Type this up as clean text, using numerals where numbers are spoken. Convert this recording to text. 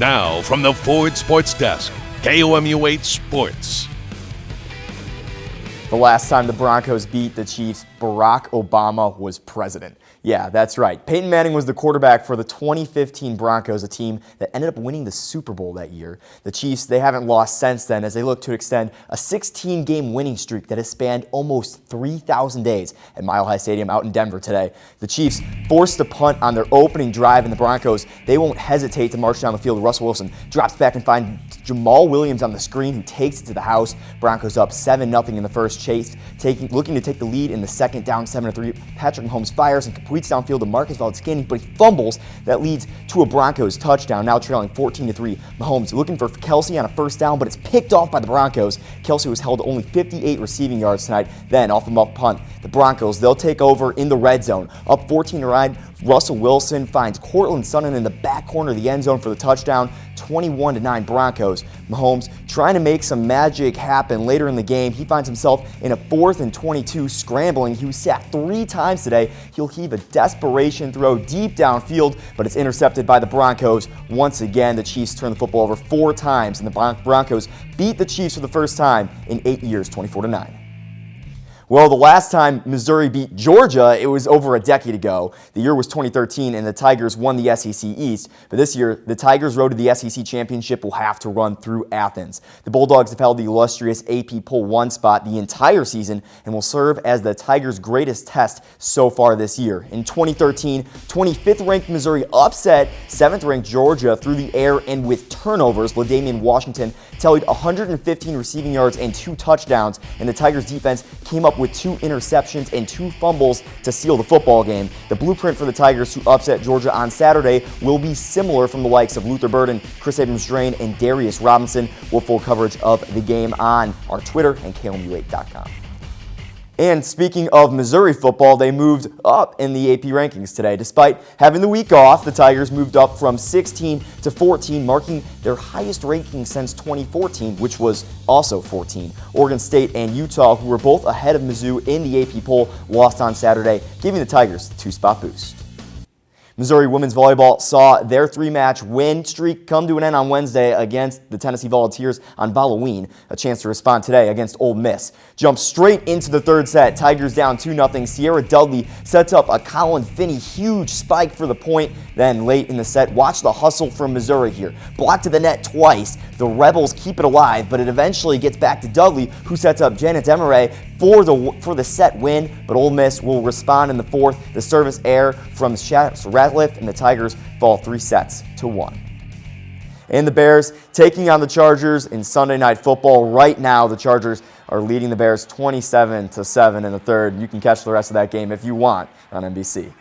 Now, from the Ford Sports Desk, KOMU 8 Sports. The last time the Broncos beat the Chiefs, Barack Obama was president. Yeah, that's right. Peyton Manning was the quarterback for the 2015 Broncos, a team that ended up winning the Super Bowl that year. The Chiefs, they haven't lost since then as they look to extend a 16-game winning streak that has spanned almost 3,000 days at Mile High Stadium out in Denver today. The Chiefs forced a punt on their opening drive, and the Broncos, they won't hesitate to march down the field. Russell Wilson drops back and finds Jamal Williams on the screen, who takes it to the house. Broncos up 7-0 in the first chase, looking to take the lead in the second, down 7-3. Patrick Mahomes fires and completes downfield to Marcus Valdez-Scantling, but he fumbles. That leads to a Broncos touchdown, now trailing 14-3. Mahomes looking for Kelsey on a first down, but it's picked off by the Broncos. Kelsey was held to only 58 receiving yards tonight. Then, off the muff punt, the Broncos, they'll take over in the red zone. Up 14-9, Russell Wilson finds Courtland Sutton in the back corner of the end zone for the touchdown. 21-9 Broncos. Mahomes trying to make some magic happen later in the game. He finds himself in a 4th and 22 scrambling. He was sacked 3 times today. He'll heave a desperation throw deep downfield, but it's intercepted by the Broncos. Once again, the Chiefs turn the football over 4 times, and the Broncos beat the Chiefs for the first time in 8 years, 24-9. Well, the last time Missouri beat Georgia, it was over a decade ago. The year was 2013, and the Tigers won the SEC East. But this year, the Tigers' road to the SEC Championship will have to run through Athens. The Bulldogs have held the illustrious AP Poll 1 spot the entire season and will serve as the Tigers' greatest test so far this year. In 2013, 25th-ranked Missouri upset 7th-ranked Georgia through the air and with turnovers. LaDainian Washington tallied 115 receiving yards and 2 touchdowns, and the Tigers' defense came up with 2 interceptions and 2 fumbles to seal the football game. The blueprint for the Tigers to upset Georgia on Saturday will be similar from the likes of Luther Burden, Chris Abrams-Drain, and Darius Robinson. We'll full coverage of the game on our Twitter and KOMU8.com. And speaking of Missouri football, they moved up in the AP rankings today. Despite having the week off, the Tigers moved up from 16 to 14, marking their highest ranking since 2014, which was also 14. Oregon State and Utah, who were both ahead of Mizzou in the AP poll, lost on Saturday, giving the Tigers a 2-spot boost. Missouri women's volleyball saw their 3-match win streak come to an end on Wednesday against the Tennessee Volunteers on Halloween. A chance to respond today against Ole Miss. Jumps straight into the third set. Tigers down 2-0. Sierra Dudley sets up a Colin Finney huge spike for the point. Then late in the set, watch the hustle from Missouri here. Blocked to the net twice. The Rebels keep it alive, but it eventually gets back to Dudley, who sets up Janet Demaray for the set win. But Ole Miss will respond in the fourth. The service error from Ratliff, and the Tigers fall 3-1. And the Bears taking on the Chargers in Sunday Night Football. Right now, the Chargers are leading the Bears 27-7 in the third. You can catch the rest of that game if you want on NBC.